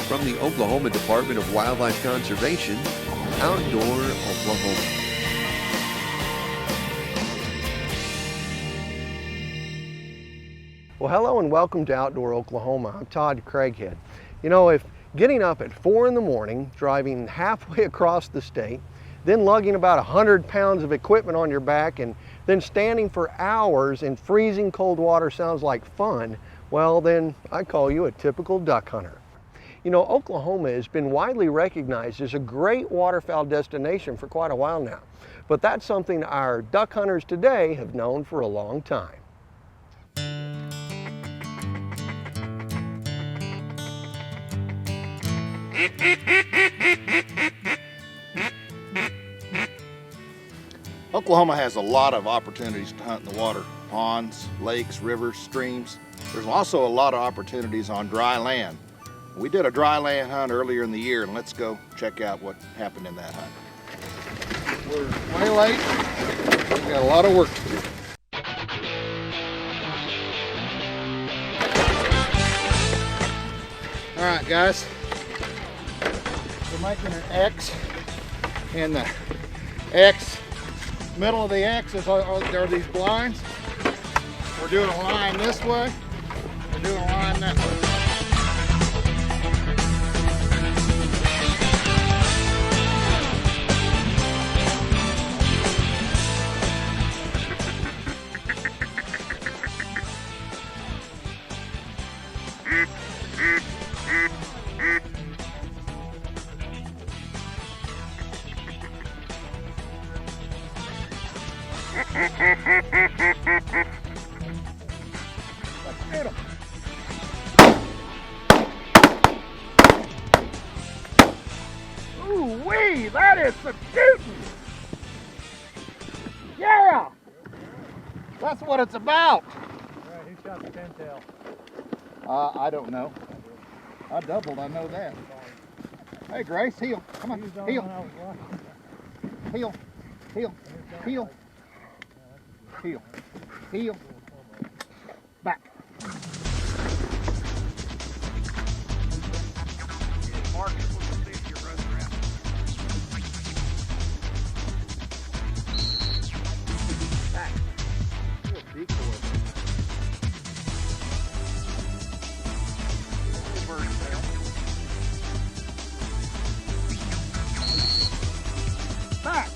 from the Oklahoma Department of Wildlife Conservation, Outdoor Oklahoma. Well, hello and welcome to Outdoor Oklahoma. I'm Todd Craighead. You know, if getting up at 4 in the morning, driving halfway across the state, then lugging about 100 pounds of equipment on your back, and then standing for hours in freezing cold water sounds like fun, well then I call you a typical duck hunter. You know, Oklahoma has been widely recognized as a great waterfowl destination for quite a while now, but that's something our duck hunters today have known for a long time. Oklahoma has a lot of opportunities to hunt in the water. Ponds, lakes, rivers, streams. There's also a lot of opportunities on dry land. We did a dry land hunt earlier in the year, and let's go check out what happened in that hunt. We're way late. We've got a lot of work to do. All right, guys. We're making an X, and the X, middle of the X are these blinds. We're doing a line this way. We're doing a line that way. Hit 'em. Ooh-wee, that is some shooting! Yeah! That's what it's about! Alright, who shot the pintail? I don't know. I doubled, I know that. Hey Grace, heel. Come on, heel. Heel. Heel. Heel. Heel. Heel. Back. Back. Back.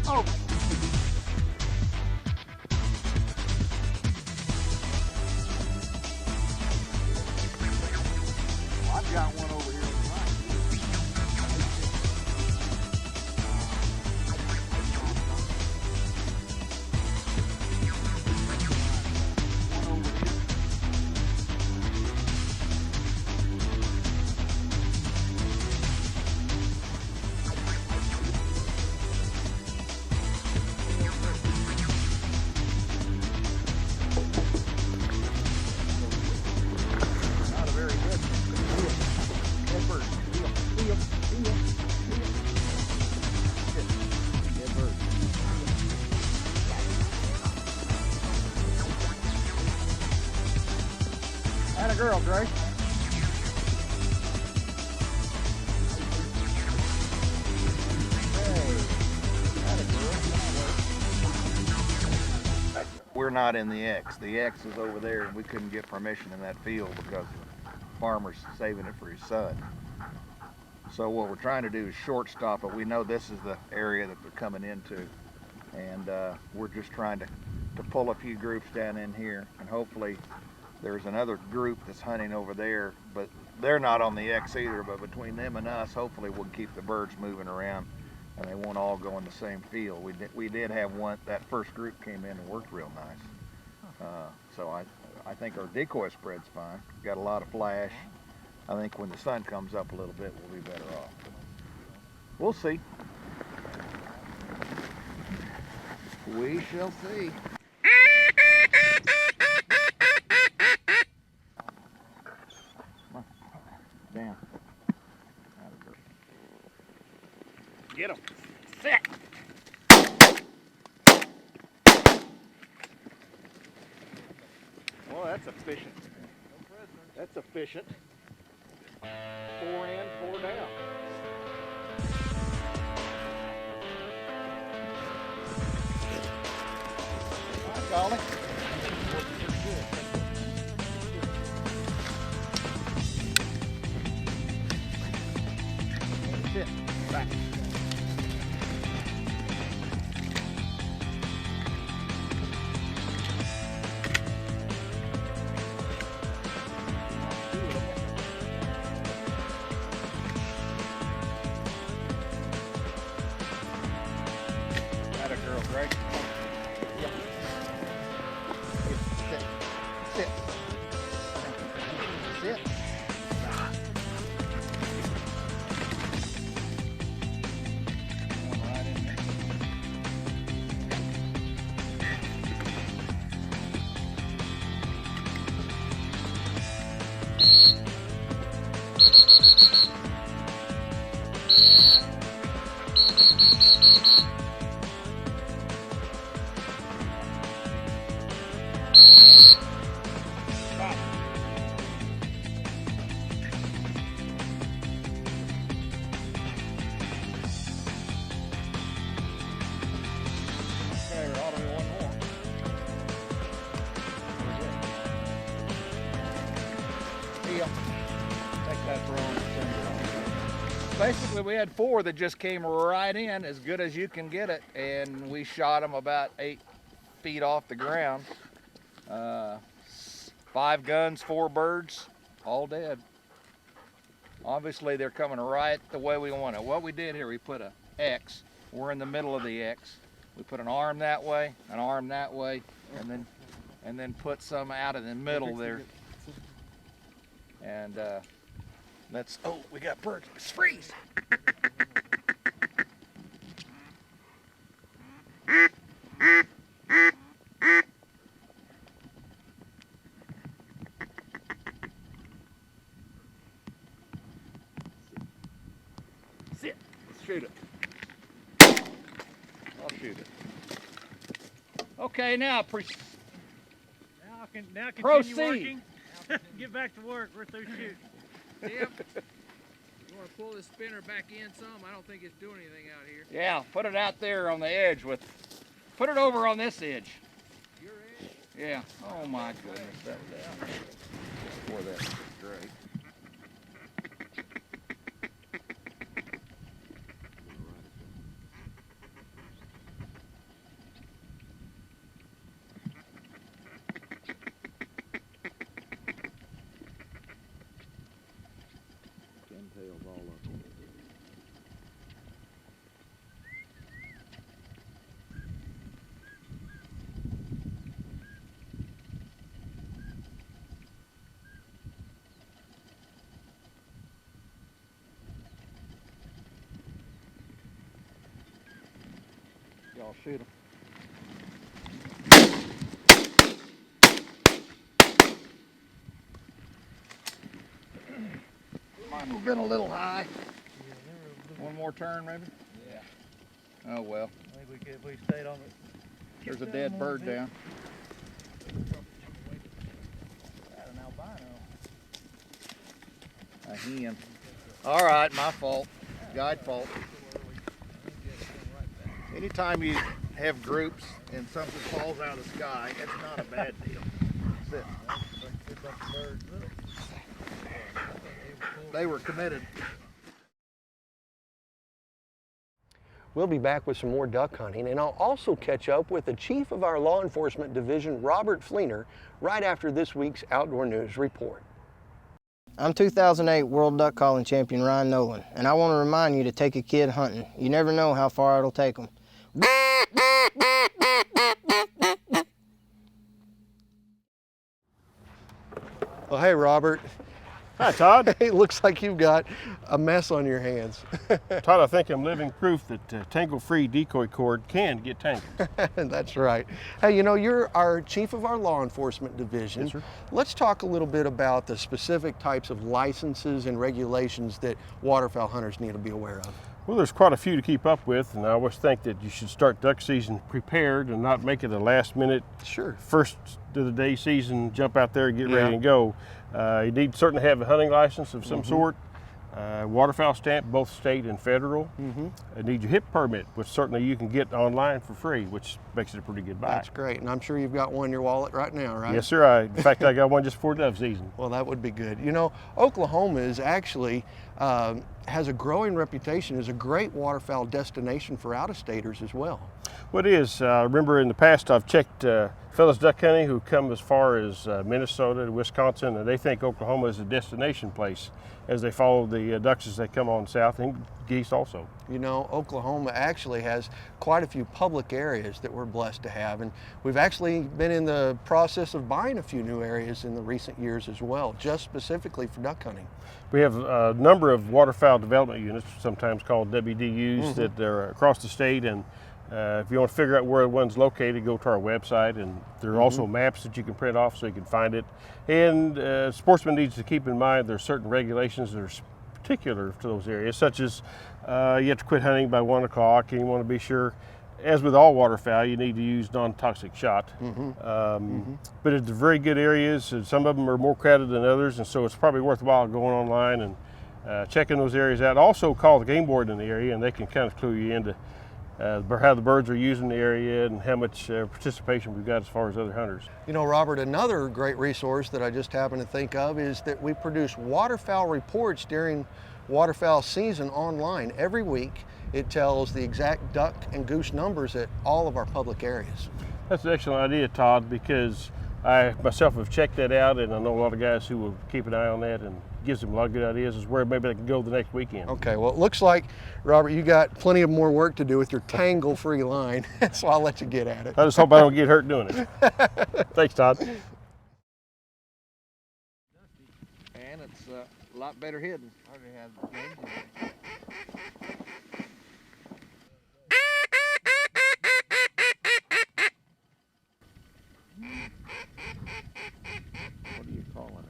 Oh. Well, I've got one over here on the right. One over here. Not a very good heel. Head bird. Heel. Head bird. Atta girl, Grace. We're not in the X. The X is over there, and we couldn't get permission in that field because the farmer's saving it for his son. So what we're trying to do is short stop it. We know this is the area that they're coming into, and we're just trying to pull a few groups down in here, and hopefully there's another group that's hunting over there, but they're not on the X either. But between them and us, hopefully we'll keep the birds moving around, and they won't all go in the same field. We did have one, that first group came in and worked real nice. So I think our decoy spread's fine. Got a lot of flash. I think when the sun comes up a little bit, we'll be better off. We'll see. We shall see. Come on. Down. Get him. Sit. Well, that's efficient. That's efficient. 4 in, 4 down. All right, Golly. Sit. Back. Atta girl, Greg. Yep. Sit. Sit. Sit. Going right in there. Stop. Okay, there ought to be one more. Here. Take that throne. Basically, we had 4 that just came right in, as good as you can get it, and we shot them about 8 feet off the ground. 5 guns, 4 birds, all dead. Obviously, they're coming right the way we want it. What we did here, we put a X. We're in the middle of the X. We put an arm that way, an arm that way, and then put some out in the middle there. And let's. Oh, we got birds. Let's freeze. Sit. Let's shoot it. I'll shoot it. Okay, now Now continue Proceed. working. Get back to work. We're through shooting. Tim, you want to pull this spinner back in some? I don't think it's doing anything out here. Yeah, put it out there on the edge put it over on this edge. Your edge? Yeah. Oh my goodness, that was out. Boy, that's great. Pintails all up. Y'all shoot them. Might have been a little high. One more turn, maybe? Yeah. Oh well. I think we stayed on it. There's a dead bird down. Got an albino. A hen. All right, my fault. Guide fault. Anytime you have groups and something falls out of the sky, it's not a bad deal. Sit. They were committed. We'll be back with some more duck hunting, and I'll also catch up with the chief of our law enforcement division, Robert Fleener, right after this week's Outdoor News Report. I'm 2008 World Duck Calling Champion Ryan Nolan, and I want to remind you to take a kid hunting. You never know how far it'll take them. Well, hey, Robert. Hi, Todd. It looks like you've got a mess on your hands. Todd, I think I'm living proof that tangle-free decoy cord can get tangled. That's right. Hey, you know, you're our chief of our law enforcement division. Yes, sir. Let's talk a little bit about the specific types of licenses and regulations that waterfowl hunters need to be aware of. Well, there's quite a few to keep up with, and I always think that you should start duck season prepared and not make it a last minute, Sure. first of the day season, jump out there and get Yeah. ready and go. You need certainly have a hunting license of some sort, waterfowl stamp, both state and federal. You need your HIP permit, which certainly you can get online for free, which makes it a pretty good buy. That's great. And I'm sure you've got one in your wallet right now, right? Yes, sir. In fact, I got one just before dove season. Well, that would be good. You know, Oklahoma is actually has a growing reputation as a great waterfowl destination for out-of-staters as well. Well, it is. I remember in the past I've checked fellows duck hunting who come as far as Minnesota and Wisconsin, and they think Oklahoma is a destination place as they follow the ducks as they come on south, and geese also. You know, Oklahoma actually has quite a few public areas that we're blessed to have, and we've actually been in the process of buying a few new areas in the recent years as well, just specifically for duck hunting. We have a number of waterfowl development units, sometimes called WDUs, that are across the state, and if you want to figure out where one's located, go to our website, and there are also maps that you can print off so you can find it. And sportsman needs to keep in mind there are certain regulations that are particular to those areas, such as you have to quit hunting by 1 o'clock, and you want to be sure, as with all waterfowl, you need to use non-toxic shot. But it's very good areas, and some of them are more crowded than others, and so it's probably worthwhile going online and checking those areas out. Also call the game board in the area, and they can kind of clue you into how the birds are using the area and how much participation we've got as far as other hunters. You know, Robert, another great resource that I just happened to think of is that we produce waterfowl reports during waterfowl season online. Every week it tells the exact duck and goose numbers at all of our public areas. That's an excellent idea, Todd, because I myself have checked that out, and I know a lot of guys who will keep an eye on that, and gives them a lot of good ideas as where maybe they can go the next weekend. Okay, well, it looks like, Robert, you got plenty of more work to do with your tangle-free line, so I'll let you get at it. I just hope I don't get hurt doing it. Thanks, Todd. And it's a lot better hidden. Already has the games in it. What are you calling that?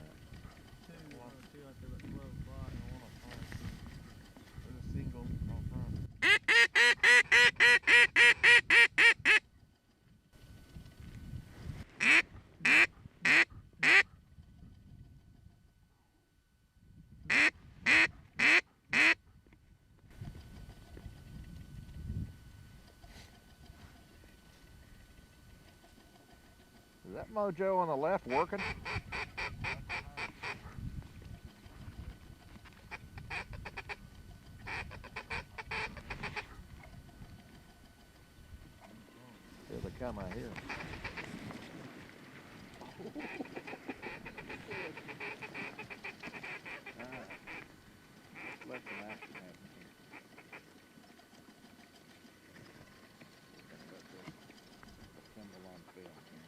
Is that mojo on the left working? Here they come out here. Let some action happen here. Let this assemble on film here.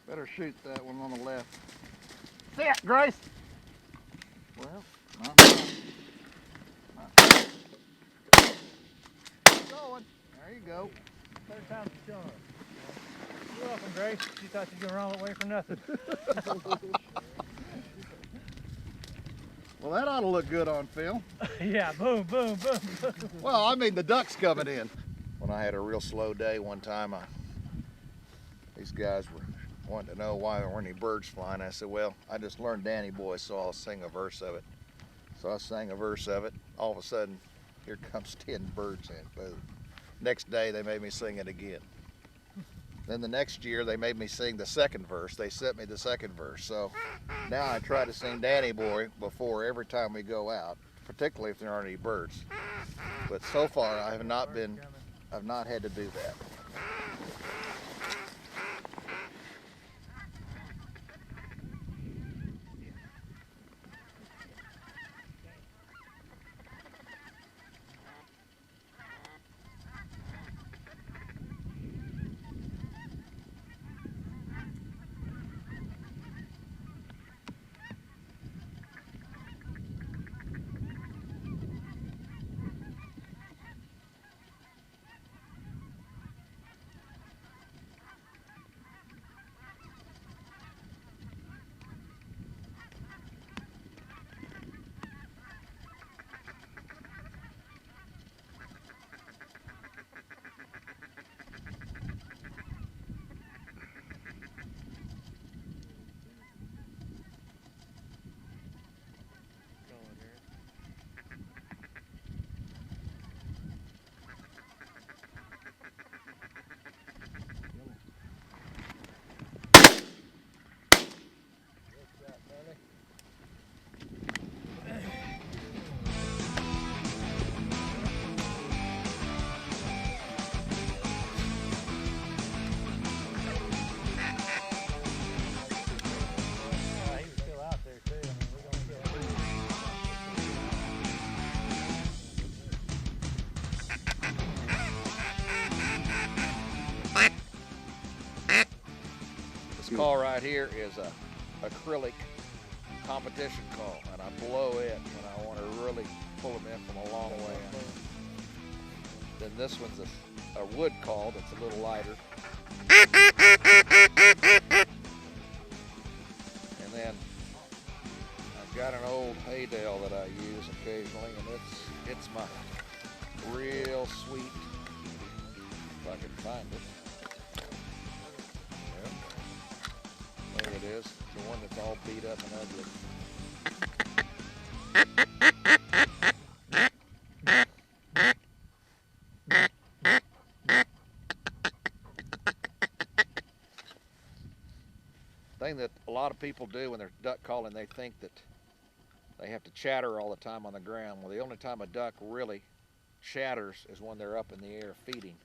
Better shoot that one on the left. Sit, Grace! Well, not going. There you go. Third time's the charm. You're welcome, Grace. She thought you were going the wrong way for nothing. Well, that ought to look good on film. Yeah, boom, boom, boom, boom. Well, I mean, the duck's coming in. When I had a real slow day one time, these guys were wanting to know why there weren't any birds flying. I said, well, I just learned Danny Boy, so I'll sing a verse of it. So I sang a verse of it. All of a sudden, here comes 10 birds in. Boom. Next day, they made me sing it again. Then the next year, they made me sing the second verse. They sent me the second verse. So now I try to sing Danny Boy before every time we go out, particularly if there aren't any birds. But so far, I've not had to do that. call right here is a acrylic competition call, and I blow it when I want to really pull them in from a long way. Then this one's a wood call that's a little lighter. And then I've got an old Haydale that I use occasionally, and it's my real sweet, if I can find it. Yeah. There it is, the one that's all beat up and ugly. Thing that a lot of people do when they're duck calling, they think that they have to chatter all the time on the ground. Well, the only time a duck really chatters is when they're up in the air feeding.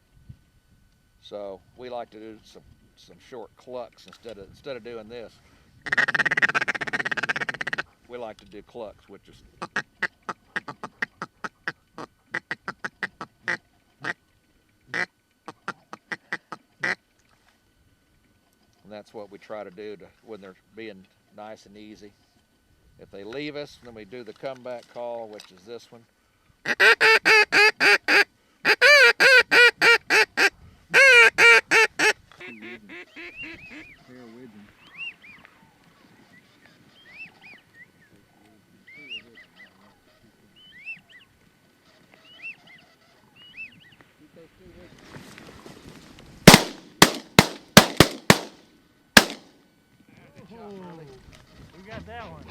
So we like to do some short clucks instead of doing this. We like to do clucks, which is and that's what we try to do when they're being nice and easy. If they leave us, then we do the comeback call, which is this one. We got that one.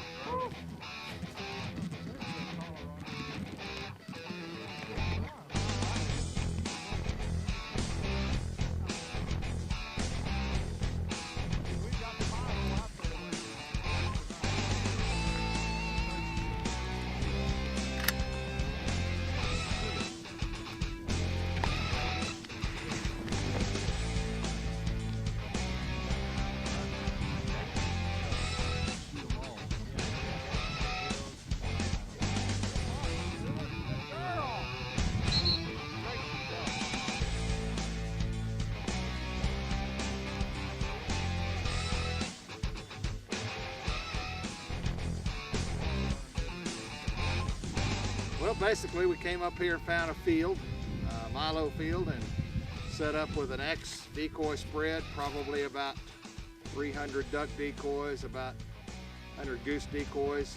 Well, basically we came up here and found a field, milo field, and set up with an X decoy spread, probably about 300 duck decoys, about 100 goose decoys.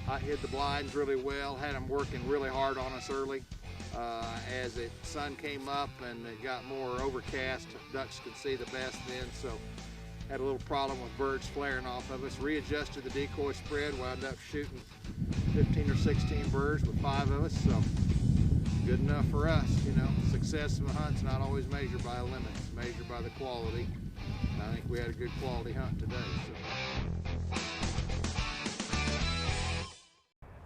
I hid the blinds really well, had them working really hard on us early. As the sun came up and it got more overcast, ducks could see the best then, so had a little problem with birds flaring off of us. Readjusted the decoy spread, wound up shooting 15 or 16 birds with 5 of us, so good enough for us. You know, success of a hunt's not always measured by a limit, it's measured by the quality. And I think we had a good quality hunt today. So.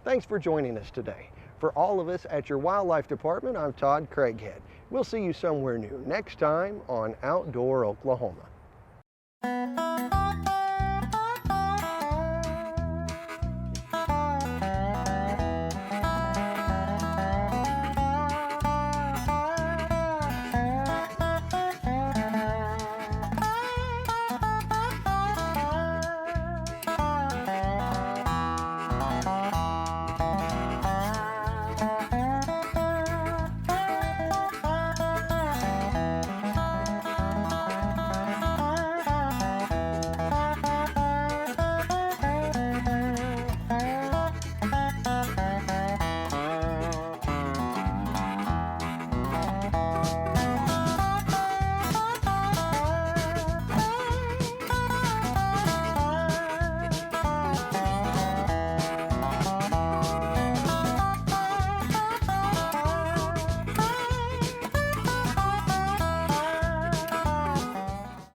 Thanks for joining us today. For all of us at your wildlife department, I'm Todd Craighead. We'll see you somewhere new next time on Outdoor Oklahoma.